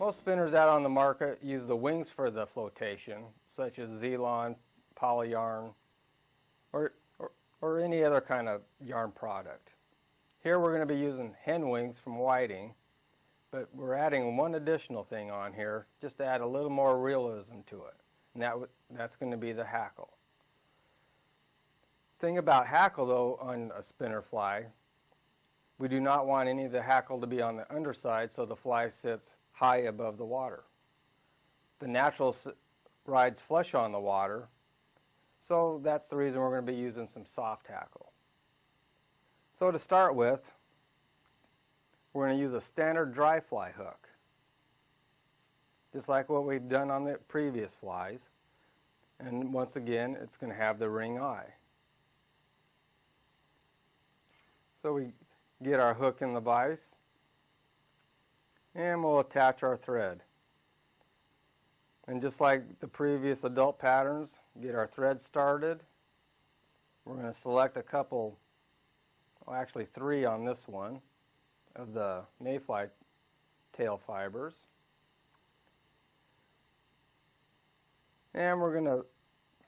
Most spinners out on the market use the wings for the flotation, such as Zelon, poly yarn, or any other kind of yarn product. Here we're going to be using hen wings from Whiting, but we're adding one additional thing on here just to add a little more realism to it, and that's going to be the hackle. Thing about hackle though on a spinner fly, we do not want any of the hackle to be on the underside so the fly sits high above the water. The natural rides flush on the water, so that's the reason we're going to be using some soft hackle. So to start with, we're going to use a standard dry fly hook, just like what we've done on the previous flies. And once again, it's going to have the ring eye. So we get our hook in the vise, and we'll attach our thread. And just like the previous adult patterns, get our thread started. We're going to select a couple, well actually 3 on this one, of the mayfly tail fibers. And we're going to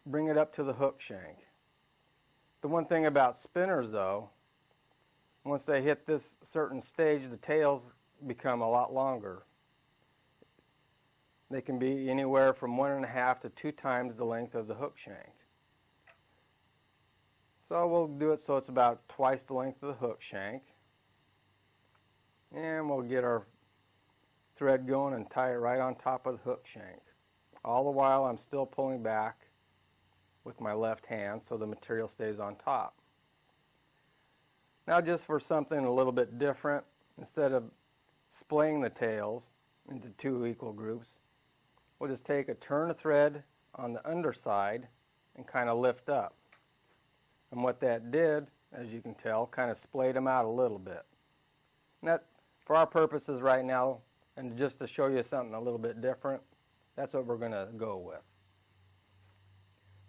bring it up to the hook shank. The one thing about spinners though, once they hit this certain stage, the tails become a lot longer. They can be anywhere from 1.5 to 2 times the length of the hook shank. So we'll do it so it's about twice the length of the hook shank. And we'll get our thread going and tie it right on top of the hook shank. All the while I'm still pulling back with my left hand so the material stays on top. Now just for something a little bit different, instead of splaying the tails into 2 equal groups, we'll just take a turn of thread on the underside and kind of lift up. And what that did, as you can tell, kind of splayed them out a little bit. And that, for our purposes right now, and just to show you something a little bit different, that's what we're going to go with.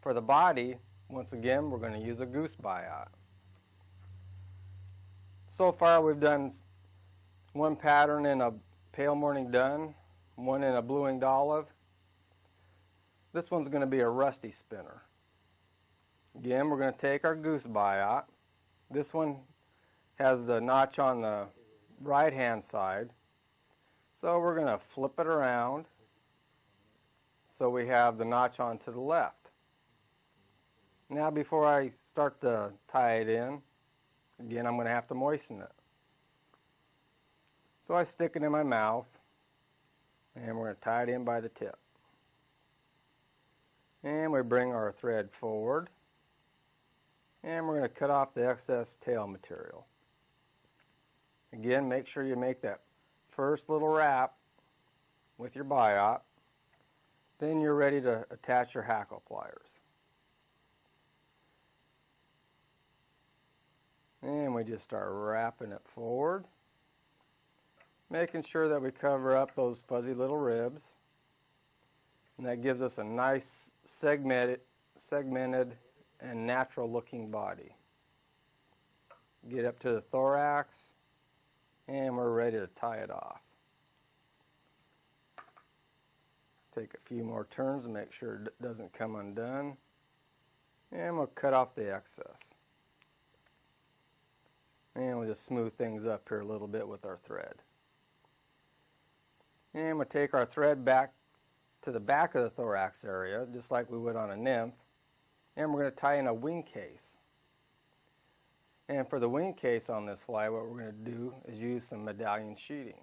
For the body, once again, we're going to use a goose biot. So far we've done one pattern in a pale morning dun, one in a blue winged olive. This one's going to be a rusty spinner. Again, we're going to take our goose biot. This one has the notch on the right hand side, so we're going to flip it around so we have the notch on to the left. Now before I start to tie it in, again I'm going to have to moisten it. So I stick it in my mouth and we're going to tie it in by the tip. And we bring our thread forward and we're going to cut off the excess tail material. Again, make sure you make that first little wrap with your biot, then you're ready to attach your hackle pliers. And we just start wrapping it forward, making sure that we cover up those fuzzy little ribs, and that gives us a nice segmented and natural looking body. Get up to the thorax and we're ready to tie it off. Take a few more turns to make sure it doesn't come undone, and we'll cut off the excess. And we'll just smooth things up here a little bit with our thread. And we'll take our thread back to the back of the thorax area, just like we would on a nymph, and we're going to tie in a wing case. And for the wing case on this fly, what we're going to do is use some medallion sheeting.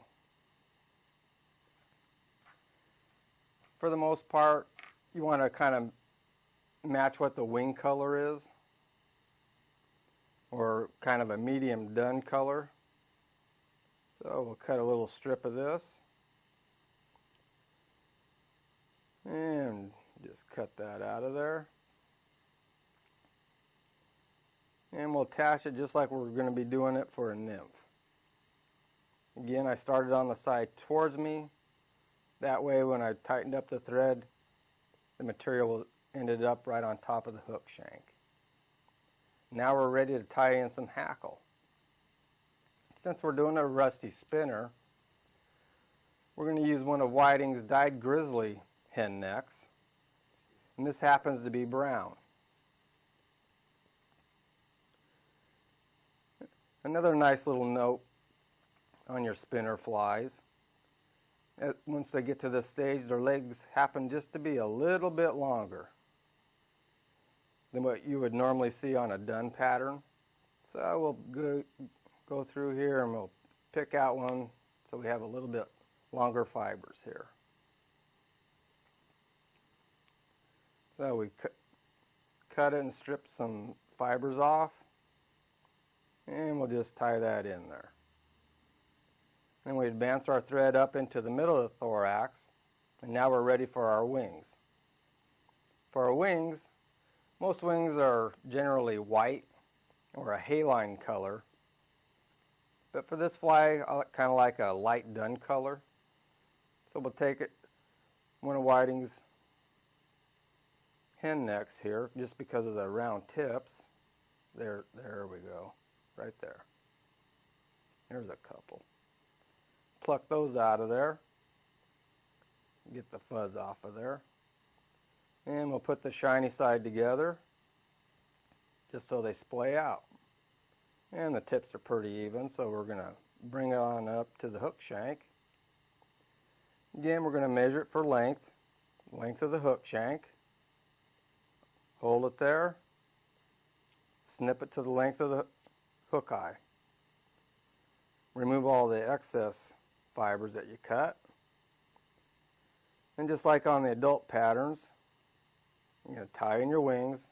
For the most part, you want to kind of match what the wing color is, or kind of a medium dun color. So we'll cut a little strip of this and just cut that out of there. And we'll attach it just like we're going to be doing it for a nymph. Again, I started on the side towards me. That way when I tightened up the thread, the material ended up right on top of the hook shank. Now we're ready to tie in some hackle. Since we're doing a rusty spinner, We're going to use one of Whiting's dyed grizzly hen necks, and this happens to be brown. Another nice little note on your spinner flies, once they get to this stage, their legs happen just to be a little bit longer than what you would normally see on a done pattern. So we'll go through here and we'll pick out one so we have a little bit longer fibers here. So we cut it and strip some fibers off, and we'll just tie that in there. Then we advance our thread up into the middle of the thorax, and now we're ready for our wings. For our wings, most wings are generally white or a haline color, but for this fly, I kind of like a light dun color. So we'll take one of Whiting's hen necks here, just because of the round tips. There we go, right there. There's a couple. Pluck those out of there, get the fuzz off of there, and we'll put the shiny side together just so they splay out. And the tips are pretty even, so we're going to bring it on up to the hook shank. Again, we're going to measure it for length of the hook shank, hold it there, snip it to the length of the hook eye. Remove all the excess fibers that you cut. And just like on the adult patterns, you're going to tie in your wings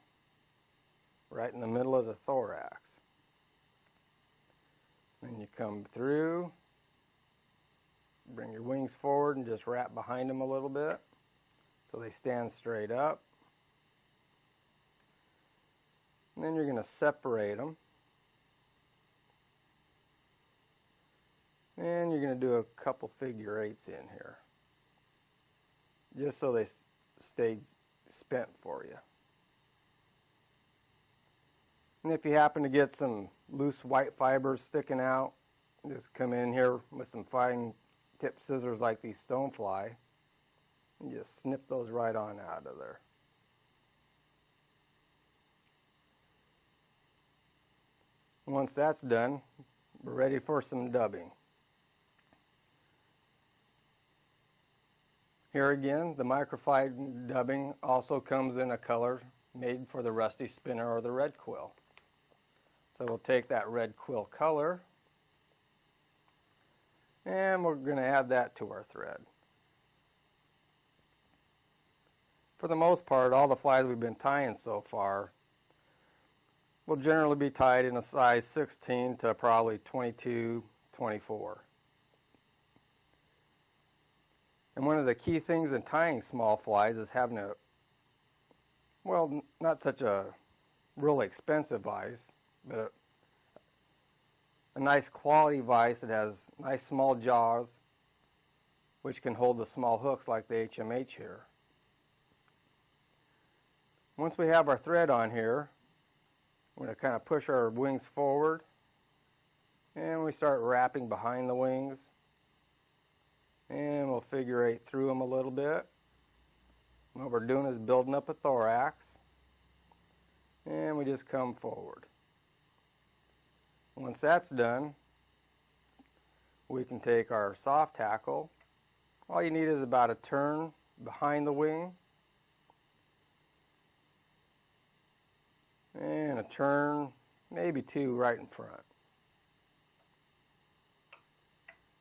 right in the middle of the thorax. Then you come through, bring your wings forward and just wrap behind them a little bit so they stand straight up. And then you're going to separate them. And you're going to do a couple figure eights in here, just so they stay spent for you. And if you happen to get some loose white fibers sticking out, just come in here with some fine tip scissors like these stonefly and just snip those right on out of there. Once that's done, we're ready for some dubbing. Here again, the microfied dubbing also comes in a color made for the rusty spinner or the red quill. So we'll take that red quill color and we're going to add that to our thread. For the most part, all the flies we've been tying so far will generally be tied in a size 16 to probably 22, 24. And one of the key things in tying small flies is having not such a really expensive vise, but a nice quality vise that has nice small jaws, which can hold the small hooks like the HMH here. Once we have our thread on here, we're going to kind of push our wings forward, and we start wrapping behind the wings. And we'll figure eight through them a little bit. What we're doing is building up a thorax. And we just come forward. Once that's done, we can take our soft tackle. All you need is about a turn behind the wing. And a turn, maybe two right in front.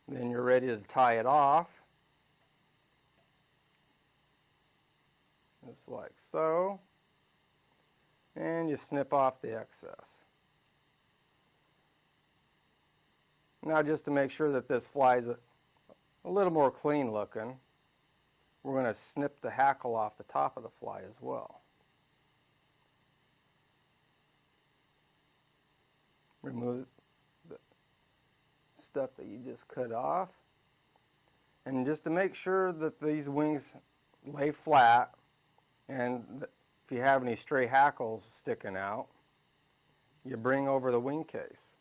Then you're ready to tie it off, just like so, and you snip off the excess. Now, just to make sure that this fly is a little more clean looking, we're going to snip the hackle off the top of the fly as well. Remove the stuff that you just cut off, and just to make sure that these wings lay flat, and if you have any stray hackles sticking out, you bring over the wing case,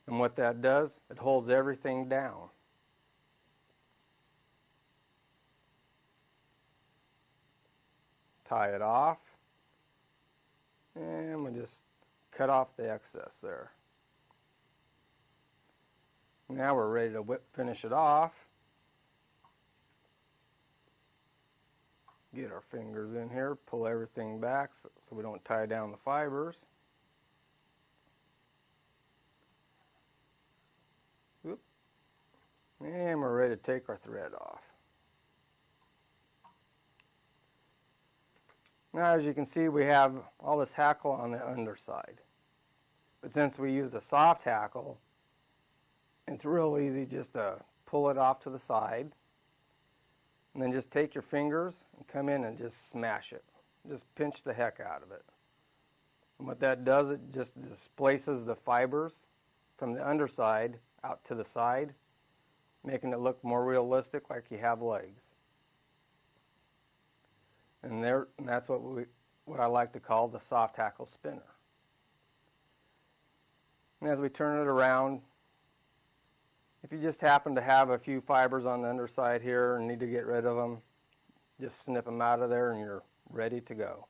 and what that does, it holds everything down. tie it off, and we'll just cut off the excess there. Now we're ready to finish it off. Get our fingers in here, pull everything back so we don't tie down the fibers. Oop. And we're ready to take our thread off. Now, as you can see, we have all this hackle on the underside. But since we use a soft hackle, it's real easy just to pull it off to the side. And then just take your fingers and come in and just smash it. Just pinch the heck out of it. And what that does, it just displaces the fibers from the underside out to the side, making it look more realistic, like you have legs. And that's what I like to call the soft hackle spinner. And as we turn it around, if you just happen to have a few fibers on the underside here and need to get rid of them, just snip them out of there and you're ready to go.